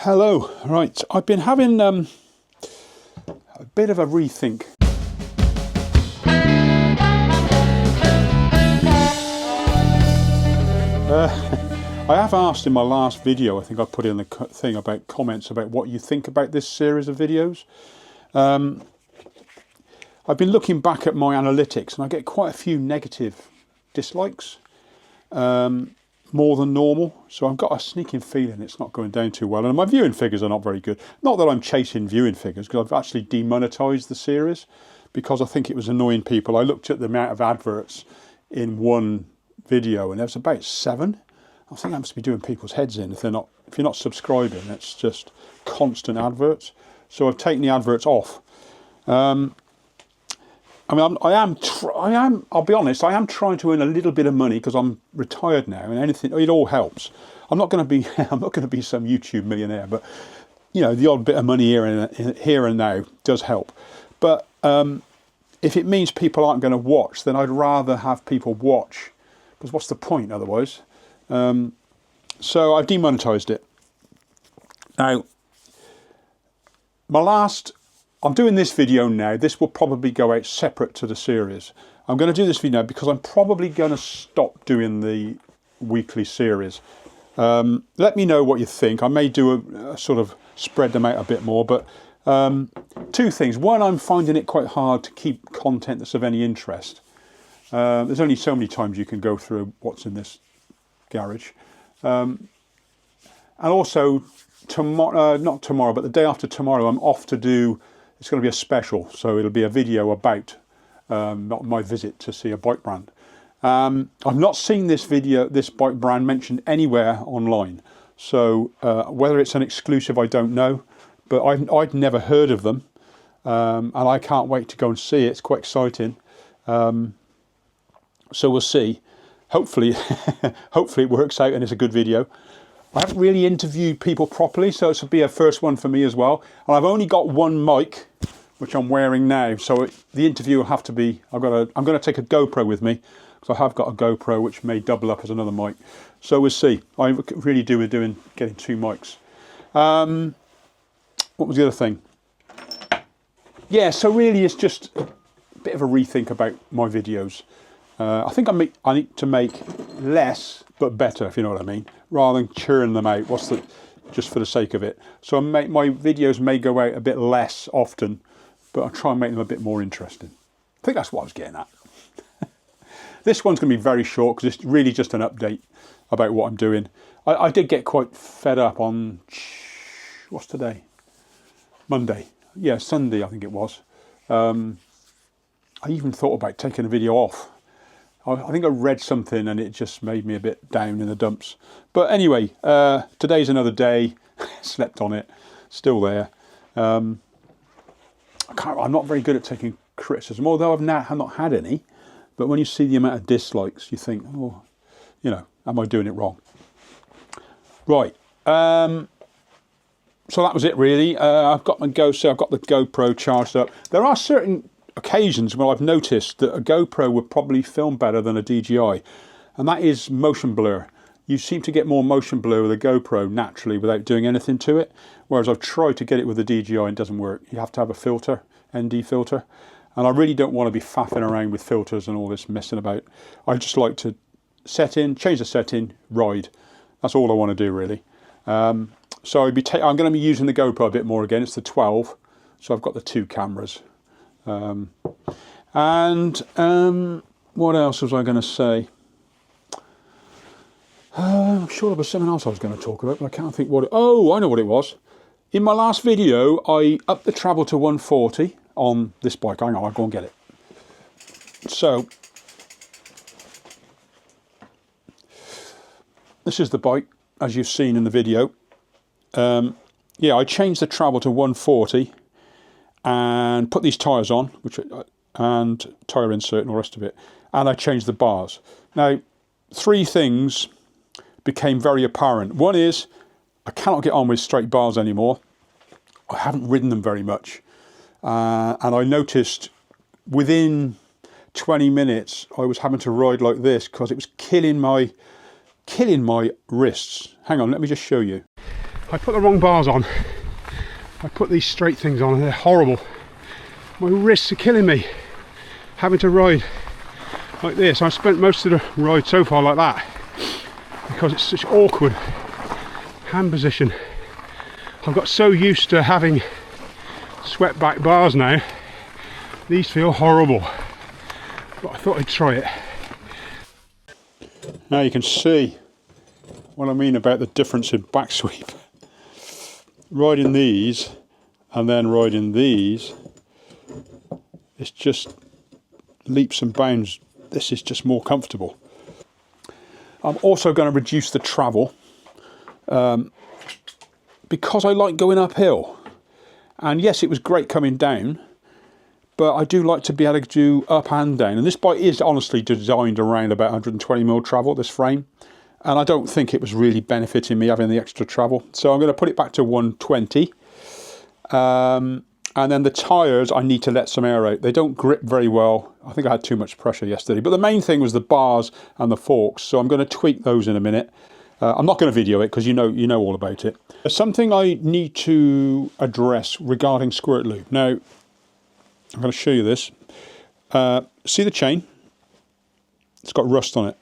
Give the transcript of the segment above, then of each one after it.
Hello, right, I've been having a bit of a rethink. I have asked in my last video, I think I put in the thing about comments about what you think about this series of videos. I've been looking back at my analytics and I get quite a few negative dislikes. More than normal, so I've got a sneaking feeling it's not going down too well, and my viewing figures are not very good. Not that I'm chasing viewing figures, because I've actually demonetized the series because I think it was annoying people. I looked at the amount of adverts in one video and there was about 7. I think that must be doing people's heads in if you're not subscribing. It's just constant adverts. So I've taken the adverts off. I mean, I'll be honest, I am trying to earn a little bit of money because I'm retired now, and it all helps. I'm not going to be some YouTube millionaire, but you know, the odd bit of money here and now does help. But if it means people aren't going to watch, then I'd rather have people watch, because what's the point otherwise? So I've demonetized it. Now, I'm doing this video now. This will probably go out separate to the series. I'm going to do this video now because I'm probably going to stop doing the weekly series. Let me know what you think. I may do a sort of spread them out a bit more, but 2 things. One, I'm finding it quite hard to keep content that's of any interest. There's only so many times you can go through what's in this garage. And also, not tomorrow, but the day after tomorrow, I'm off to do... It's going to be a special, so it'll be a video about my visit to see a bike brand. I've not seen this bike brand mentioned anywhere online. So whether it's an exclusive, I don't know. But I'd never heard of them, and I can't wait to go and see it. It's quite exciting. So we'll see. Hopefully, hopefully it works out and it's a good video. I haven't really interviewed people properly, so this will be a first one for me as well. And I've only got one mic, which I'm wearing now, so the interview will have to be... I'm going to take a GoPro with me, because I have got a GoPro which may double up as another mic. So we'll see. I really do with getting 2 mics. What was the other thing? Yeah, so really it's just a bit of a rethink about my videos. I think I need to make less but better, if you know what I mean, rather than churn them out just for the sake of it. So my videos may go out a bit less often, but I'll try and make them a bit more interesting. I think that's what I was getting at. This one's going to be very short because it's really just an update about what I'm doing. I did get quite fed up on, what's today? Monday. Yeah, Sunday I think it was. I even thought about taking a video off. I think I read something and it just made me a bit down in the dumps. But anyway, today's another day. Slept on it. Still there. I'm not very good at taking criticism, although I've not had any. But when you see the amount of dislikes, you think, oh, you know, am I doing it wrong? Right. So that was it really. I've got the GoPro charged up. There are certain occasions where I've noticed that a GoPro would probably film better than a DJI, and that is motion blur. You seem to get more motion blur with a GoPro naturally without doing anything to it, whereas I've tried to get it with a DJI and it doesn't work. You have to have a filter, ND filter, and I really don't want to be faffing around with filters and all this messing about. I just like to change the setting, ride. That's all I want to do really. So I'm going to be using the GoPro a bit more again. It's the 12, so I've got the 2 cameras. What else was I going to say? I'm sure there was something else I was going to talk about, but I can't think what it... Oh, I know what it was. In my last video, I upped the travel to 140 on this bike. Hang on, I'll go and get it. So, this is the bike, as you've seen in the video. Yeah, I changed the travel to 140 and put these tyres on, and tyre insert and all the rest of it. And I changed the bars. Now, 3 things became very apparent. One is, I cannot get on with straight bars anymore. I haven't ridden them very much. And I noticed within 20 minutes, I was having to ride like this because it was killing my wrists. Hang on, let me just show you. I put the wrong bars on. I put these straight things on and they're horrible. My wrists are killing me having to ride like this. I've spent most of the ride so far like that because it's such awkward hand position. I've got so used to having swept back bars now, these feel horrible, but I thought I'd try it. Now you can see what I mean about the difference in back sweep. Riding these and then riding these, it's just leaps and bounds. This is just more comfortable. I'm also going to reduce the travel because I like going uphill. And yes, it was great coming down, but I do like to be able to do up and down. And this bike is honestly designed around about 120mm travel, this frame. And I don't think it was really benefiting me having the extra travel. So I'm going to put it back to 120. And then the tyres, I need to let some air out. They don't grip very well. I think I had too much pressure yesterday. But the main thing was the bars and the forks. So I'm going to tweak those in a minute. I'm not going to video it because you know all about it. There's something I need to address regarding Squirt lube. Now, I'm going to show you this. See the chain? It's got rust on it.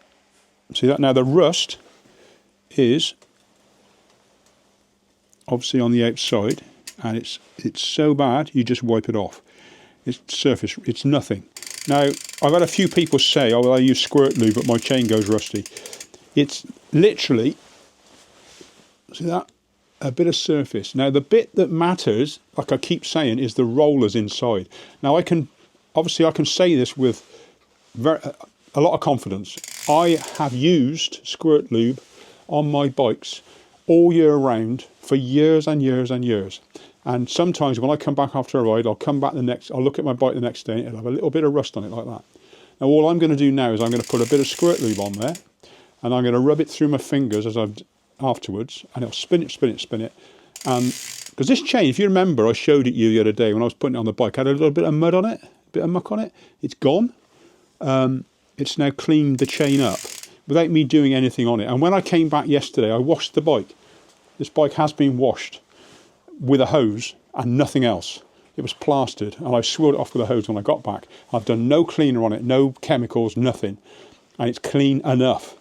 See that? Now the rust is obviously on the outside, and it's so bad you just wipe it off. It's surface, it's nothing. Now I've had a few people say, oh well, I use Squirt lube but my chain goes rusty. It's literally, see that? A bit of surface. Now the bit that matters, like I keep saying, is the rollers inside. Now I can say this with a lot of confidence. I have used Squirt lube on my bikes all year round for years and years and years. And sometimes when I come back after a ride, I'll look at my bike the next day and it'll have a little bit of rust on it like that. Now all I'm going to do now is I'm going to put a bit of Squirt lube on there and I'm going to rub it through my fingers afterwards, and it'll spin it. Because this chain, if you remember, I showed it you the other day when I was putting it on the bike, had a little bit of mud on it, a bit of muck on it. It's gone. It's now cleaned the chain up without me doing anything on it. And when I came back yesterday, I washed the bike. This bike has been washed with a hose and nothing else. It was plastered, and I swirled it off with a hose when I got back. I've done no cleaner on it, no chemicals, nothing. And it's clean enough.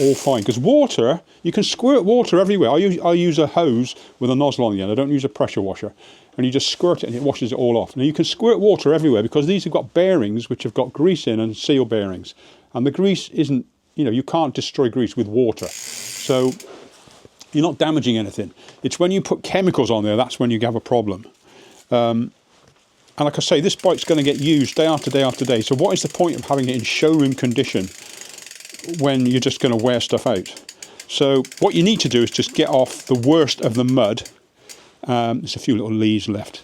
All fine. Because water, you can squirt water everywhere. I use a hose with a nozzle on the end. I don't use a pressure washer. And you just squirt it and it washes it all off. Now you can squirt water everywhere because these have got bearings which have got grease in and seal bearings. And the grease isn't, you can't destroy grease with water. So you're not damaging anything. It's when you put chemicals on there, that's when you have a problem. And like I say, this bike's going to get used day after day after day. So what is the point of having it in showroom condition when you're just going to wear stuff out? So what you need to do is just get off the worst of the mud. There's a few little leaves left.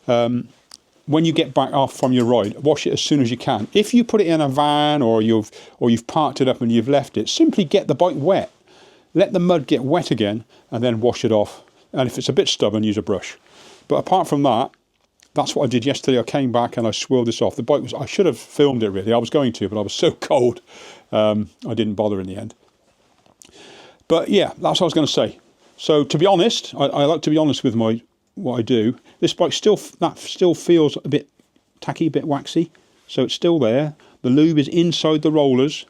When you get back off from your ride, wash it as soon as you can. If you put it in a van or you've parked it up and you've left it, simply get the bike wet. Let the mud get wet again and then wash it off. And if it's a bit stubborn, use a brush. But apart from that, that's what I did yesterday. I came back and I swirled this off. The bike I should have filmed it really. I was going to, but I was so cold. I didn't bother in the end. But yeah, that's what I was going to say. So to be honest, I like to be honest with what I do. This bike still feels a bit tacky, a bit waxy. So it's still there. The lube is inside the rollers.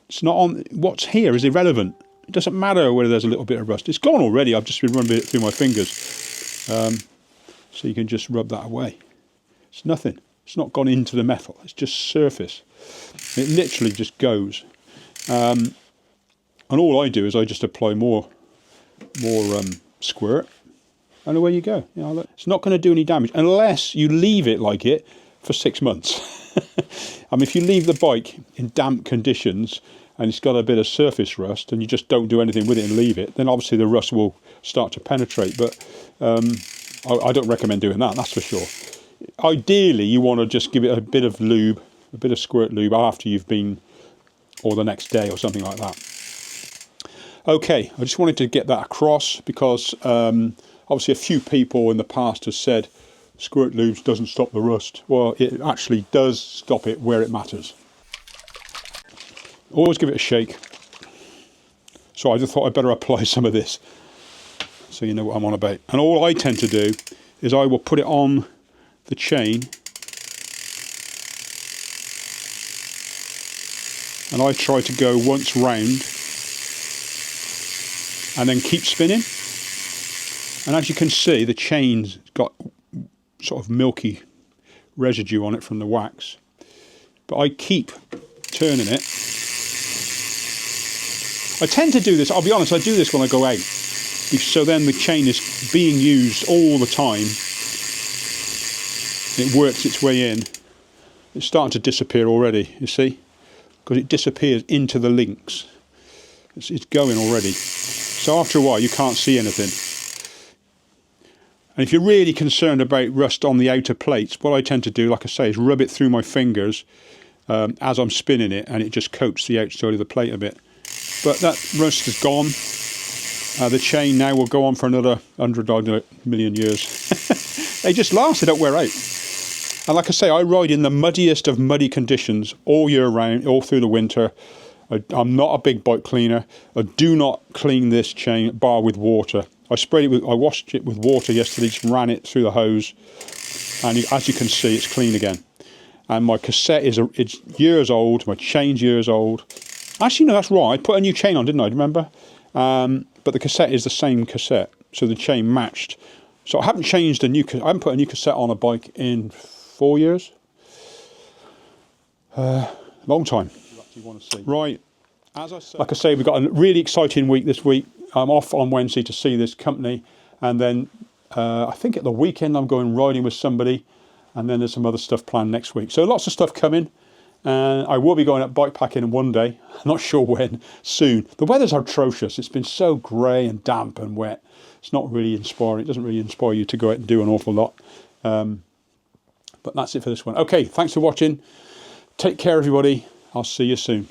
It's not on. What's here is irrelevant. It doesn't matter whether there's a little bit of rust. It's gone already. I've just been running it through my fingers. So you can just rub that away. It's nothing. It's not gone into the metal. It's just surface. It literally just goes. And all I do is I just apply more Squirt, and away you go. It's not going to do any damage unless you leave it like it for 6 months. I mean, if you leave the bike in damp conditions and it's got a bit of surface rust and you just don't do anything with it and leave it, then obviously the rust will start to penetrate. But I don't recommend doing that, that's for sure. Ideally, you want to just give it a bit of lube, a bit of Squirt lube after you've been, or the next day or something like that. Okay, I just wanted to get that across because obviously a few people in the past have said Squirt lubes doesn't stop the rust. Well, it actually does stop it where it matters. Always give it a shake. So I just thought I'd better apply some of this. so you know what I'm on about. And all I tend to do is I will put it on the chain, and I try to go once round and then keep spinning. And as you can see, the chain's got sort of milky residue on it from the wax. But I keep turning it. I tend to do this, I'll be honest, I do this when I go out. So then the chain is being used all the time. It works its way in. It's starting to disappear already, you see? Because it disappears into the links. It's going already. So after a while you can't see anything. And if you're really concerned about rust on the outer plates, what I tend to do, like I say, is rub it through my fingers as I'm spinning it, and it just coats the outside of the plate a bit. But that rust is gone. The chain now will go on for another 100 million years. They just last, they don't wear out. And like I say, I ride in the muddiest of muddy conditions all year round, all through the winter. I'm not a big bike cleaner. I do not clean this chain bar with water. I washed it with water yesterday, just ran it through the hose, and as you can see, it's clean again. And my cassette it's years old, my chain's years old. Actually, no, that's right. I put a new chain on, didn't I? Do you remember? But the cassette is the same cassette, so the chain matched. So I haven't changed I haven't put a new cassette on a bike in 4 years. Long time. Right. As I said, like I say, we've got a really exciting week this week. I'm off on Wednesday to see this company, and then I think at the weekend I'm going riding with somebody, and then there's some other stuff planned next week. So lots of stuff coming, and I will be going up bike packing one day. I'm not sure when, soon. The weather's atrocious. It's been so grey and damp and wet. It's not really inspiring. It doesn't really inspire you to go out and do an awful lot. But that's it for this one. Okay, thanks for watching. Take care, everybody. I'll see you soon.